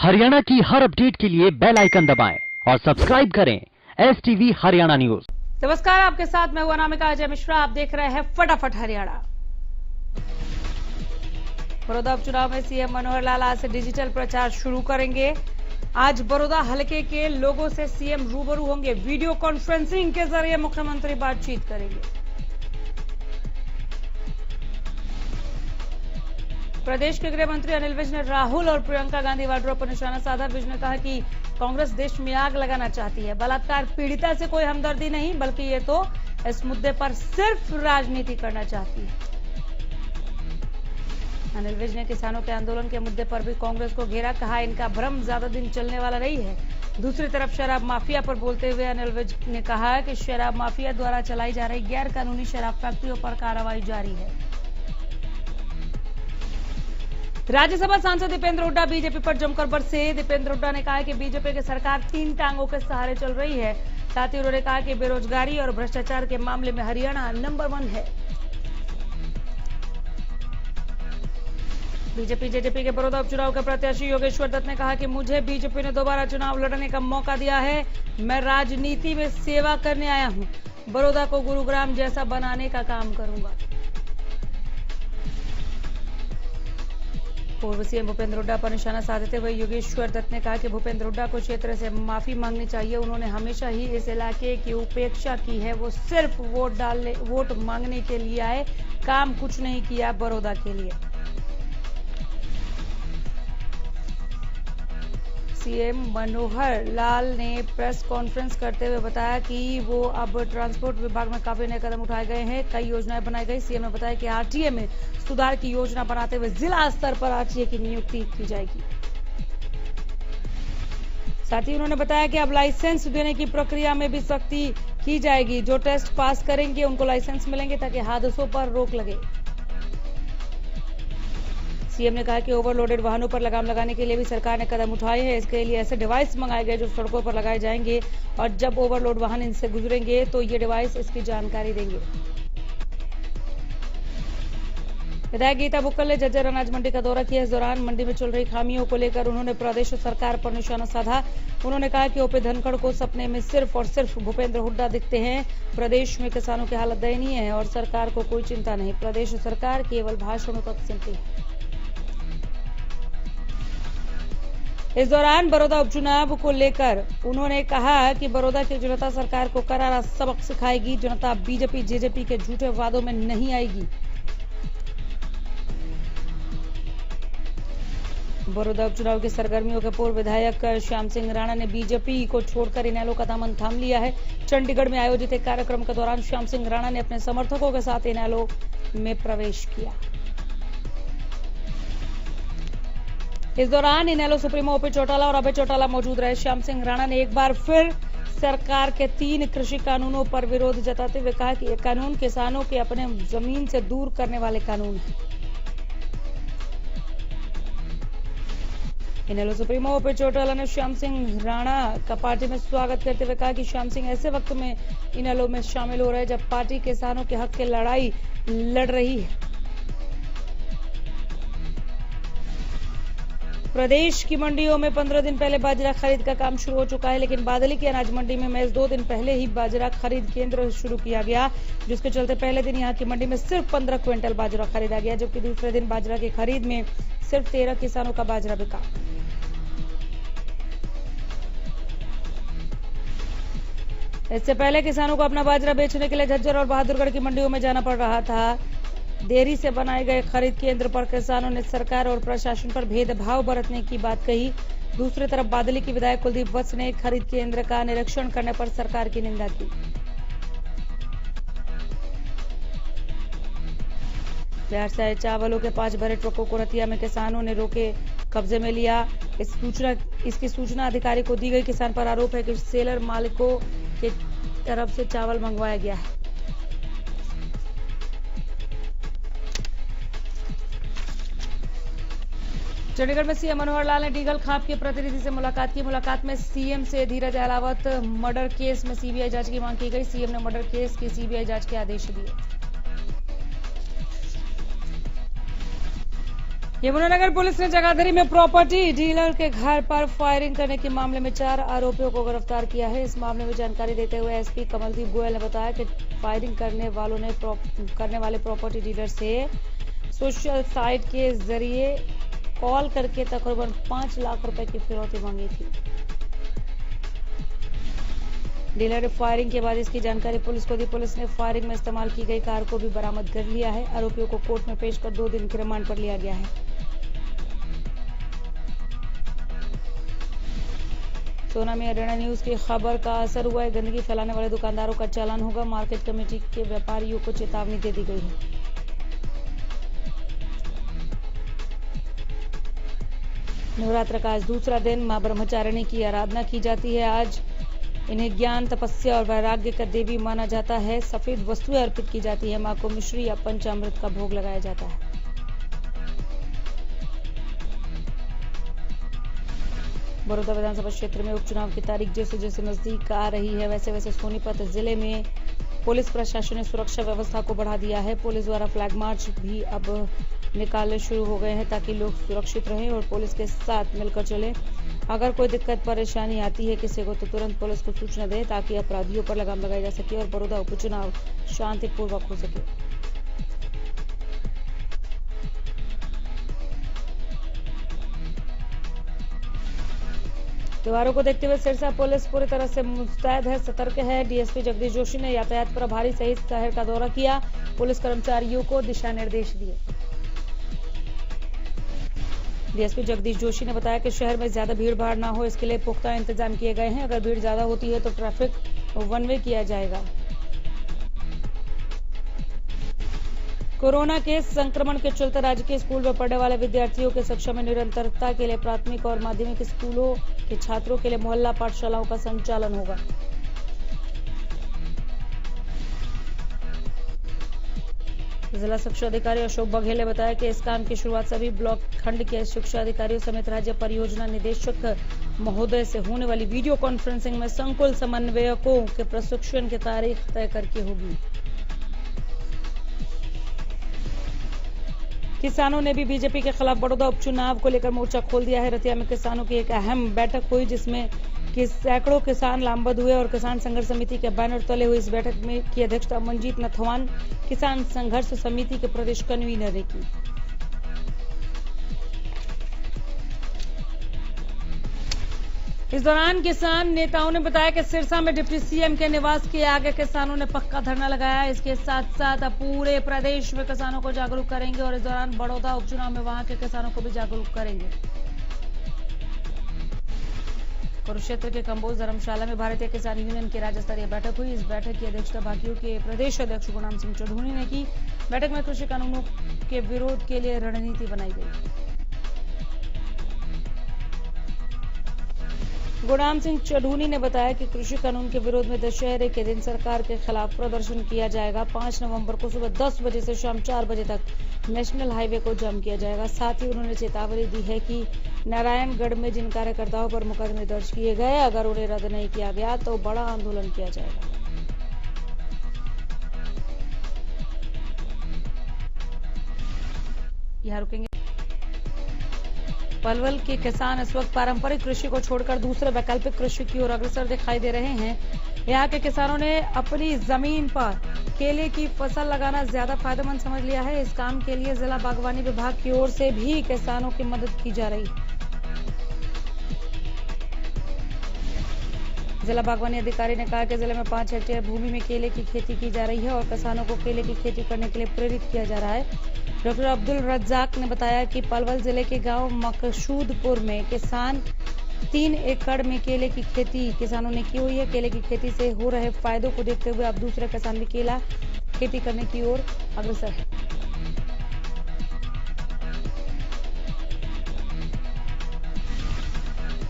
हरियाणा की हर अपडेट के लिए बेल आइकन दबाएं और सब्सक्राइब करें STV हरियाणा न्यूज। नमस्कार, आपके साथ मैं हूं अनामिका अजय मिश्रा। आप देख रहे हैं फटाफट हरियाणा। बड़ौदा उपचुनाव में सीएम मनोहर लाल आज से डिजिटल प्रचार शुरू करेंगे। आज बड़ौदा हलके के लोगों से सीएम रूबरू होंगे। वीडियो कॉन्फ्रेंसिंग के जरिए मुख्यमंत्री बातचीत करेंगे। प्रदेश के गृह मंत्री अनिल विज ने राहुल और प्रियंका गांधी वाड्रा पर निशाना साधा। विज ने कहा कि कांग्रेस देश में आग लगाना चाहती है। बलात्कार पीड़िता से कोई हमदर्दी नहीं, बल्कि ये तो इस मुद्दे पर सिर्फ राजनीति करना चाहती है। अनिल विज ने किसानों के आंदोलन के मुद्दे पर भी कांग्रेस को घेरा। कहा इनका भ्रम ज्यादा दिन चलने वाला नहीं है। दूसरी तरफ शराब माफिया पर बोलते हुए अनिल विज ने कहा कि शराब माफिया द्वारा चलाई जा रही गैर कानूनी शराब फैक्ट्रियों पर कार्रवाई जारी है। राज्यसभा सांसद दीपेंद्र हुड्डा बीजेपी पर जमकर बरसे। दीपेंद्र हुड्डा ने कहा कि बीजेपी की सरकार 3 टांगों के सहारे चल रही है। साथ ही उन्होंने कहा कि बेरोजगारी और भ्रष्टाचार के मामले में हरियाणा नंबर 1 है। बीजेपी जेजेपी के बड़ौदा उपचुनाव के प्रत्याशी योगेश्वर दत्त ने कहा कि मुझे बीजेपी ने दोबारा चुनाव लड़ने का मौका दिया है। मैं राजनीति में सेवा करने आया हूं। बड़ौदा को गुरुग्राम जैसा बनाने का काम करूंगा। पूर्व सीएम भूपेंद्र हुड्डा पर निशाना साधते हुए योगेश्वर दत्त ने कहा कि भूपेंद्र हुड्डा को क्षेत्र से माफी मांगनी चाहिए। उन्होंने हमेशा ही इस इलाके की उपेक्षा की है। वो सिर्फ वोट मांगने के लिए आए, काम कुछ नहीं किया बड़ौदा के लिए। सीएम मनोहर लाल ने प्रेस कॉन्फ्रेंस करते हुए बताया कि वो अब ट्रांसपोर्ट विभाग में काफी नए कदम उठाए गए हैं। कई योजनाएं बनाई गई। सीएम ने बताया कि आरटीए में सुधार की योजना बनाते हुए जिला स्तर पर आरटीए की नियुक्ति की जाएगी। साथ ही उन्होंने बताया कि अब लाइसेंस देने की प्रक्रिया में भी सख्ती की जाएगी। जो टेस्ट पास करेंगे उनको लाइसेंस मिलेंगे ताकि हादसों पर रोक लगे। सीएम ने कहा कि ओवरलोडेड वाहनों पर लगाम लगाने के लिए भी सरकार ने कदम उठाए हैं। इसके लिए ऐसे डिवाइस मंगाए गए जो सड़कों पर लगाए जाएंगे और जब ओवरलोड वाहन इनसे गुजरेंगे तो ये डिवाइस इसकी जानकारी देंगे। विधायक गीता बुक्कल ने जज्जर अनाज मंडी का दौरा किया। इस दौरान मंडी में चल रही खामियों को लेकर उन्होंने प्रदेश सरकार पर निशाना साधा। उन्होंने कहा कि ओपी धनखड़ को सपने में सिर्फ और सिर्फ भूपेंद्र हुड्डा दिखते हैं। प्रदेश में किसानों की हालत दयनीय है और सरकार को कोई चिंता नहीं। प्रदेश सरकार केवल भाषणों तक सीमित है। इस दौरान बड़ौदा उपचुनाव को लेकर उन्होंने कहा कि बड़ौदा की जनता सरकार को करारा सबक सिखाएगी। जनता बीजेपी जेजेपी के झूठे वादों में नहीं आएगी। बड़ौदा उपचुनाव की सरगर्मियों के पूर्व विधायक श्याम सिंह राणा ने बीजेपी को छोड़कर इनेलो का दामन थाम लिया है। चंडीगढ़ में आयोजित एक कार्यक्रम के दौरान श्याम सिंह राणा ने अपने समर्थकों के साथ इनेलो में प्रवेश किया। इस दौरान इनेलो सुप्रीमो ओपी चौटाला और अभय चौटाला मौजूद रहे। श्याम सिंह राणा ने एक बार फिर सरकार के 3 कृषि कानूनों पर विरोध जताते हुए कहा कि ये कानून किसानों के अपने जमीन से दूर करने वाले कानून हैं। इनेलो सुप्रीमो ओपी चौटाला ने श्याम सिंह राणा का पार्टी में स्वागत करते हुए कहा कि श्याम सिंह ऐसे वक्त में इनेलो में शामिल हो रहे हैं जब पार्टी किसानों के हक की लड़ाई लड़ रही है। प्रदेश की मंडियों में 15 दिन पहले बाजरा खरीद का काम शुरू हो चुका है, लेकिन बादली की अनाज मंडी में महज 2 दिन पहले ही बाजरा खरीद केंद्र शुरू किया गया, जिसके चलते पहले दिन यहां की मंडी में सिर्फ 15 क्विंटल बाजरा खरीदा गया, जबकि दूसरे दिन बाजरा की खरीद में सिर्फ 13 किसानों का बाजरा बिका। इससे पहले किसानों को अपना बाजरा बेचने के लिए झज्जर और बहादुरगढ़ की मंडियों में जाना पड़ रहा था। देरी से बनाए गए खरीद केंद्र पर किसानों ने सरकार और प्रशासन पर भेदभाव बरतने की बात कही। दूसरी तरफ बादली की विधायक कुलदीप वत्स ने खरीद केंद्र का निरीक्षण करने पर सरकार की निंदा की। बिहार से आए चावलों के 5 भरे ट्रकों को रतिया में किसानों ने रोके कब्जे में लिया। इसकी सूचना अधिकारी को दी गई। किसान पर आरोप है कि सेलर मालिकों की तरफ से चावल मंगवाया गया है। चंडीगढ़ में सीएम मनोहर लाल ने डीगल खाप के प्रतिनिधि से मुलाकात की। मुलाकात में सीएम से धीरज अहलावत मर्डर केस में सीबीआई जांच की मांग की गई। सीएम ने मर्डर केस की सीबीआई जांच के आदेश दिए। यमुनानगर पुलिस ने जगाधरी में प्रॉपर्टी डीलर के घर पर फायरिंग करने के मामले में 4 आरोपियों को गिरफ्तार किया है। इस मामले में जानकारी देते हुए एसपी कमलदीप गोयल ने बताया कि फायरिंग करने वाले प्रॉपर्टी डीलर से सोशल साइट के जरिए कॉल करके तकरीबन 5 लाख रुपए की फिरौती मांगी थी। डीलर ने फायरिंग के बाद इसकी जानकारी पुलिस को दी। पुलिस ने फायरिंग में इस्तेमाल की गई कार को भी बरामद कर लिया है। आरोपियों को कोर्ट में पेश कर 2 दिन के रिमांड पर लिया गया है। सोना में हरियाणा न्यूज की खबर का असर हुआ है। गंदगी फैलाने वाले दुकानदारों का चालान होगा। मार्केट कमेटी के व्यापारियों को चेतावनी दे दी गई है। नवरात्र का आज दूसरा दिन मां ब्रह्मचारिणी की आराधना की जाती है। आज इन्हें ज्ञान, तपस्या और वैराग्य का देवी माना जाता है। सफेद वस्तुएं अर्पित की जाती है। मां को मिश्री या पंचामृत का भोग लगाया जाता है। बड़ौदा विधानसभा क्षेत्र में उपचुनाव की तारीख जैसे जैसे नजदीक आ रही है वैसे वैसे सोनीपत जिले में पुलिस प्रशासन ने सुरक्षा व्यवस्था को बढ़ा दिया है। पुलिस द्वारा फ्लैग मार्च भी अब निकालने शुरू हो गए हैं ताकि लोग सुरक्षित रहें और पुलिस के साथ मिलकर चलें। अगर कोई दिक्कत परेशानी आती है किसी को तो तुरंत पुलिस को सूचना दें ताकि अपराधियों पर लगाम लगाई जा सके और बड़ौदा उपचुनाव शांतिपूर्वक हो सके। त्योहारों को देखते हुए सिरसा पुलिस पूरी तरह से मुस्तैद है, सतर्क है। डीएसपी जगदीश जोशी ने यातायात प्रभारी सहित शहर का दौरा किया। पुलिस कर्मचारियों को दिशा निर्देश दिए। डीएसपी जगदीश जोशी ने बताया कि शहर में ज्यादा भीड़ भाड़ ना हो, इसके लिए पुख्ता इंतजाम किए गए हैं। अगर भीड़ ज्यादा होती है तो ट्रैफिक वन वे किया जाएगा। कोरोना के संक्रमण के चलते राज्य के स्कूल में पढ़ने वाले विद्यार्थियों के शिक्षा में निरंतरता के लिए प्राथमिक और माध्यमिक स्कूलों के छात्रों के लिए मोहल्ला पाठशालाओं का संचालन होगा। जिला शिक्षा अधिकारी अशोक बघेल ने बताया कि इस काम की शुरुआत सभी ब्लॉक खंड के शिक्षा अधिकारियों समेत राज्य परियोजना निदेशक महोदय से होने वाली वीडियो कॉन्फ्रेंसिंग में संकुल समन्वयकों के प्रशिक्षण की तारीख तय करके होगी। किसानों ने भी बीजेपी के खिलाफ बड़ौदा उपचुनाव को लेकर मोर्चा खोल दिया है। रतिया में किसानों की एक अहम बैठक हुई जिसमें सैकड़ों किसान लामबंद हुए और किसान संघर्ष समिति के बैनर तले हुई। इस बैठक में की अध्यक्षता मंजीत नथवान किसान संघर्ष समिति के प्रदेश कन्वीनर ने की। इस दौरान किसान नेताओं ने बताया कि सिरसा में डिप्टी सीएम के निवास के आगे किसानों ने पक्का धरना लगाया। इसके साथ साथ अब पूरे प्रदेश में किसानों को जागरूक करेंगे और इस दौरान बड़ौदा उपचुनाव में वहां के किसानों को भी जागरूक करेंगे। कुरुक्षेत्र के कंबोज धर्मशाला में भारतीय किसान यूनियन की राज्य स्तरीय बैठक हुई। इस बैठक की अध्यक्षता भाकियों के प्रदेश अध्यक्ष गुणाम सिंह चढ़ूनी ने की। बैठक में कृषि कानूनों के विरोध के लिए रणनीति बनाई गई। गुणाम सिंह चढ़ूनी ने बताया कि कृषि कानून के विरोध में दशहरे के दिन सरकार के खिलाफ प्रदर्शन किया जाएगा। 5 नवंबर को सुबह 10 बजे से शाम 4 बजे तक नेशनल हाईवे को जाम किया जाएगा। साथ ही उन्होंने चेतावनी दी है कि नारायणगढ़ में जिन कार्यकर्ताओं पर मुकदमे दर्ज किए गए अगर उन्हें रद्द नहीं किया गया तो बड़ा आंदोलन किया जाएगा। यहाँ रुकेंगे। पलवल के किसान इस वक्त पारंपरिक कृषि को छोड़कर दूसरे वैकल्पिक कृषि की ओर अग्रसर दिखाई दे रहे हैं। यहाँ के किसानों ने अपनी जमीन पर केले की फसल लगाना ज्यादा फायदेमंद समझ लिया है। इस काम के लिए जिला बागवानी विभाग की ओर से भी किसानों की मदद की जा रही है। जिला बागवानी अधिकारी ने कहा कि जिले में 5 हेक्टेयर भूमि में केले की खेती की जा रही है और किसानों को केले की खेती करने के लिए प्रेरित किया जा रहा है। डॉक्टर अब्दुल रज्जाक ने बताया कि पलवल जिले के गांव मकसूदपुर में किसान 3 एकड़ में केले की खेती किसानों ने की हुई है। केले की खेती से हो रहे फायदों को देखते हुए अब दूसरे किसान भी केला खेती करने की ओर अग्रसर है।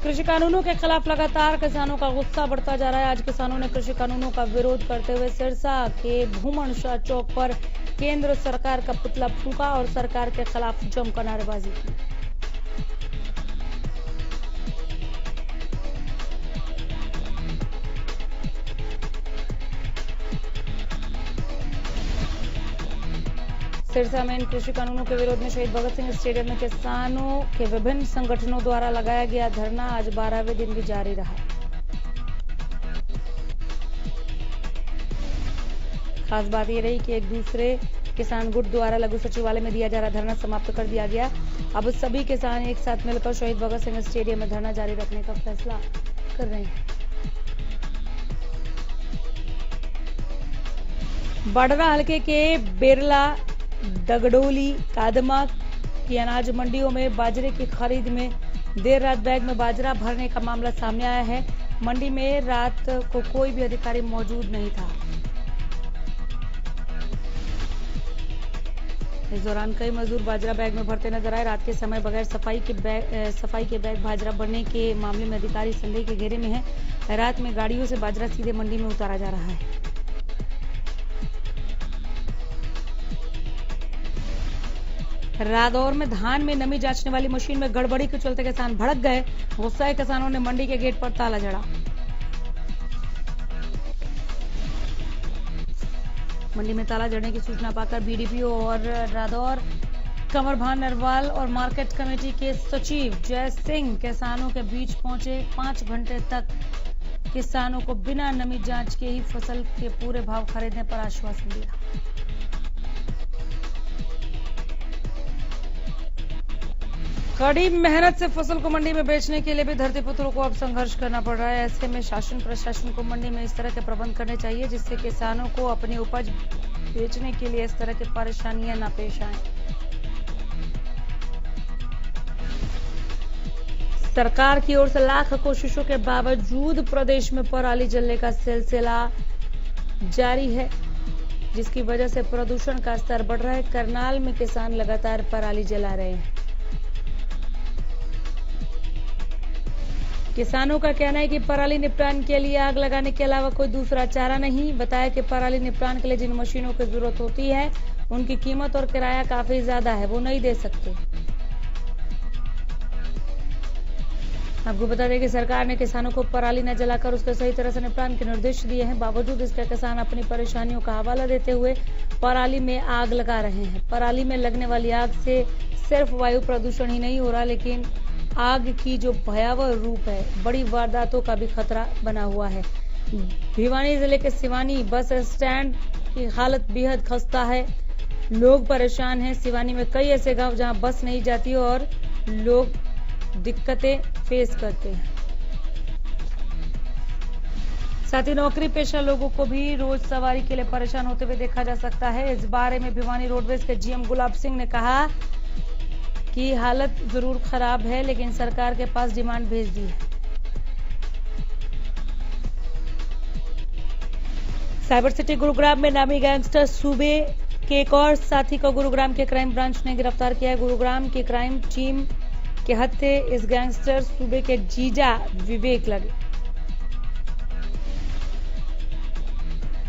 कृषि कानूनों के खिलाफ लगातार किसानों का गुस्सा बढ़ता जा रहा है। आज किसानों ने कृषि कानूनों का विरोध करते हुए सिरसा के भूमन शाह चौक पर केंद्र सरकार का पुतला फूंका और सरकार के खिलाफ जमकर नारेबाजी की। सिरसा में इन कृषि कानूनों के विरोध में शहीद भगत सिंह स्टेडियम में किसानों के विभिन्न संगठनों द्वारा लगाया गया धरना आज 12वें दिन भी जारी रहा। खास बात यह रही कि एक दूसरे किसान गुट द्वारा लघु सचिवालय में दिया जा रहा धरना समाप्त कर दिया गया। अब सभी किसान एक साथ मिलकर शहीद भगत सिंह स्टेडियम में धरना जारी रखने का फैसला कर रहे हैं। बड़रा हलके के बेरला, दगडोली, कादमा की अनाज मंडियों में बाजरे की खरीद में देर रात बैग में बाजरा भरने का मामला सामने आया है। मंडी में रात को कोई भी अधिकारी मौजूद नहीं था। इस दौरान कई मजदूर बाजरा बैग में भरते नजर आए। रात के समय बगैर सफाई के बैग बाजरा भरने के मामले में अधिकारी संदेह के घेरे में है। रात में गाड़ियों से बाजरा सीधे मंडी में उतारा जा रहा है। रादौर में धान में नमी जांचने वाली मशीन में गड़बड़ी के चलते किसान भड़क गए। गुस्साए किसानों ने मंडी के गेट पर ताला जड़ा। मंडी में ताला जड़ने की सूचना पाकर बीडीपीओ और रादौर कंवरभान नरवाल और मार्केट कमेटी के सचिव जय सिंह किसानों के बीच पहुंचे। 5 घंटे तक किसानों को बिना नमी जांच के ही फसल के पूरे भाव खरीदने पर आश्वासन दिया। कड़ी मेहनत से फसल को मंडी में बेचने के लिए भी धरतीपुत्रों को अब संघर्ष करना पड़ रहा है। ऐसे में शासन प्रशासन को मंडी में इस तरह के प्रबंध करने चाहिए जिससे किसानों को अपनी उपज बेचने के लिए इस तरह की परेशानियां न पेश आएं। सरकार की ओर से लाख कोशिशों के बावजूद प्रदेश में पराली जलने का सिलसिला जारी है, जिसकी वजह से प्रदूषण का स्तर बढ़ रहा है। करनाल में किसान लगातार पराली जला रहे हैं। किसानों का कहना है कि पराली निपटान के लिए आग लगाने के अलावा कोई दूसरा चारा नहीं। बताया कि पराली निपटान के लिए जिन मशीनों की जरूरत होती है उनकी कीमत और किराया काफी ज्यादा है, वो नहीं दे सकते। आपको बता दें कि सरकार ने किसानों को पराली न जलाकर उसके सही तरह से निपटान के निर्देश दिए हैं। बावजूद इसके किसान अपनी परेशानियों का हवाला देते हुए पराली में आग लगा रहे हैं। पराली में लगने वाली आग से सिर्फ वायु प्रदूषण ही नहीं हो रहा, लेकिन आग की जो भयावह रूप है, बड़ी वारदातों का भी खतरा बना हुआ है। भिवानी जिले के सिवानी बस स्टैंड की हालत बेहद खस्ता है। लोग परेशान हैं। सिवानी में कई ऐसे गांव जहां बस नहीं जाती और लोग दिक्कतें फेस करते हैं। साथ ही नौकरी पेशा लोगों को भी रोज सवारी के लिए परेशान होते हुए देखा जा सकता है। इस बारे में भिवानी रोडवेज के जीएम गुलाब सिंह ने कहा कि हालत जरूर खराब है, लेकिन सरकार के पास डिमांड भेज दी है। साइबर सिटी गुरुग्राम में नामी गैंगस्टर सूबे के एक और साथी को गुरुग्राम के क्राइम ब्रांच ने गिरफ्तार किया है। गुरुग्राम की क्राइम टीम के हत्थे इस गैंगस्टर सूबे के जीजा विवेक लगे।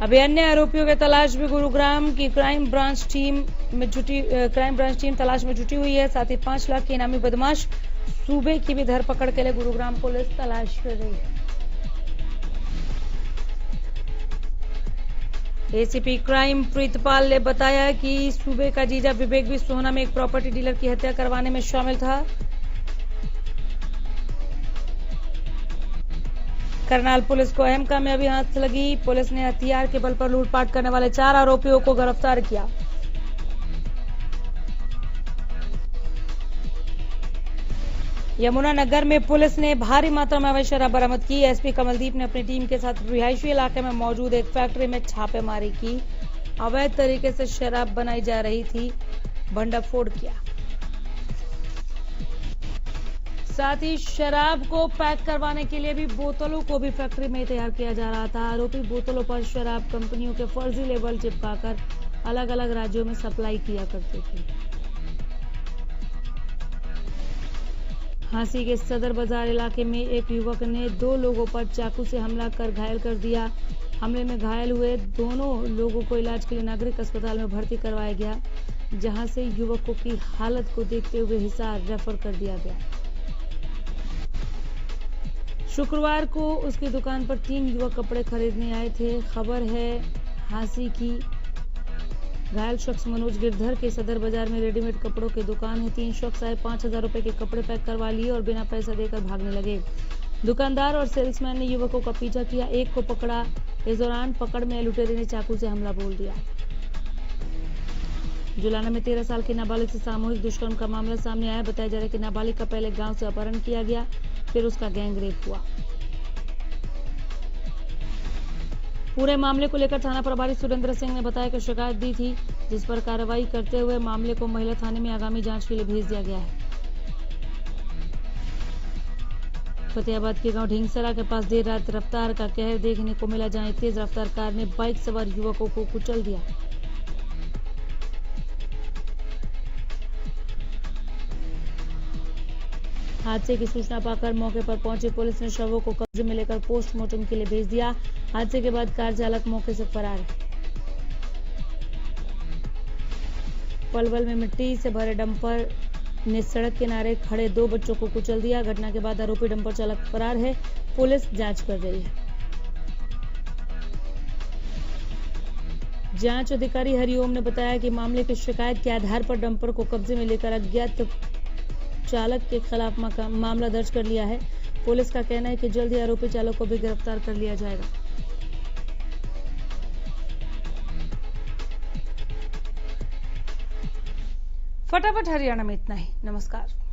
अभी अन्य आरोपियों की तलाश भी गुरुग्राम की क्राइम ब्रांच टीम तलाश में जुटी हुई है। साथ ही 5 लाख के इनामी बदमाश सूबे की भी धरपकड़ के लिए गुरुग्राम पुलिस तलाश कर रही है। एसीपी क्राइम प्रीतपाल ने बताया कि सूबे का जीजा विवेक भी सोहना में एक प्रॉपर्टी डीलर की हत्या करवाने में शामिल था। करनाल पुलिस को अहम कामयाबी हाथ लगी। पुलिस ने हथियार के बल पर लूटपाट करने वाले 4 आरोपियों को गिरफ्तार किया। यमुनानगर में पुलिस ने भारी मात्रा में अवैध शराब बरामद की। एसपी कमलदीप ने अपनी टीम के साथ रिहायशी इलाके में मौजूद एक फैक्ट्री में छापेमारी की। अवैध तरीके से शराब बनाई जा रही थी, भंडाफोड़ किया। साथ ही शराब को पैक करवाने के लिए भी बोतलों को भी फैक्ट्री में तैयार किया जा रहा था। आरोपी बोतलों पर शराब कंपनियों के फर्जी लेबल चिपकाकर अलग अलग राज्यों में सप्लाई किया करते थे। झांसी के सदर बाजार इलाके में एक युवक ने 2 लोगों पर चाकू से हमला कर घायल कर दिया। हमले में घायल हुए दोनों लोगों को इलाज के लिए नागरिक अस्पताल में भर्ती करवाया गया, जहां से युवकों की हालत को देखते हुए हिसार रेफर कर दिया गया। शुक्रवार को उसकी दुकान पर 3 युवक कपड़े खरीदने आए थे। खबर है झांसी की, घायल शख्स मनोज गिरधर के सदर बाजार में रेडीमेड कपड़ों की दुकान है। 3 शख्स आए, 5,000 रुपए के कपड़े पैक करवा लिए और बिना पैसा देकर भागने लगे। दुकानदार और सेल्समैन ने युवकों का पीछा किया, एक को पकड़ा। इस दौरान पकड़ में लुटेरे ने चाकू से हमला बोल दिया। जुलाना में 13 साल के नाबालिग से सामूहिक दुष्कर्म का मामला सामने आया। बताया जा रहा है कि नाबालिग का पहले गांव से अपहरण किया गया, फिर उसका गैंग रेप हुआ। पूरे मामले को लेकर थाना प्रभारी सुरेंद्र सिंह ने बताया कि शिकायत दी थी, जिस पर कार्रवाई करते हुए मामले को महिला थाने में आगामी जांच के लिए भेज दिया गया है। फतेहाबाद के गांव ढींगसरा के पास देर रात रफ्तार का कहर देखने को मिला, जहां तेज रफ्तार कार ने बाइक सवार युवकों को कुचल दिया। हादसे की सूचना पाकर मौके पर पहुंची पुलिस ने शवों को कब्जे में लेकर पोस्टमार्टम के लिए भेज दिया। हादसे के बाद कार चालक मौके से फरार है। पलवल में मिट्टी से भरे डंपर ने सड़क किनारे खड़े 2 बच्चों को कुचल दिया। घटना के बाद आरोपी डंपर चालक फरार है। पुलिस जांच कर रही है। जांच अधिकारी हरिओम ने बताया कि मामले की शिकायत के आधार पर डंपर को कब्जे में लेकर अज्ञात चालक के खिलाफ मामला दर्ज कर लिया है। पुलिस का कहना है कि जल्द ही आरोपी चालक को भी गिरफ्तार कर लिया जाएगा। फटाफट हरियाणा में इतना ही। नमस्कार।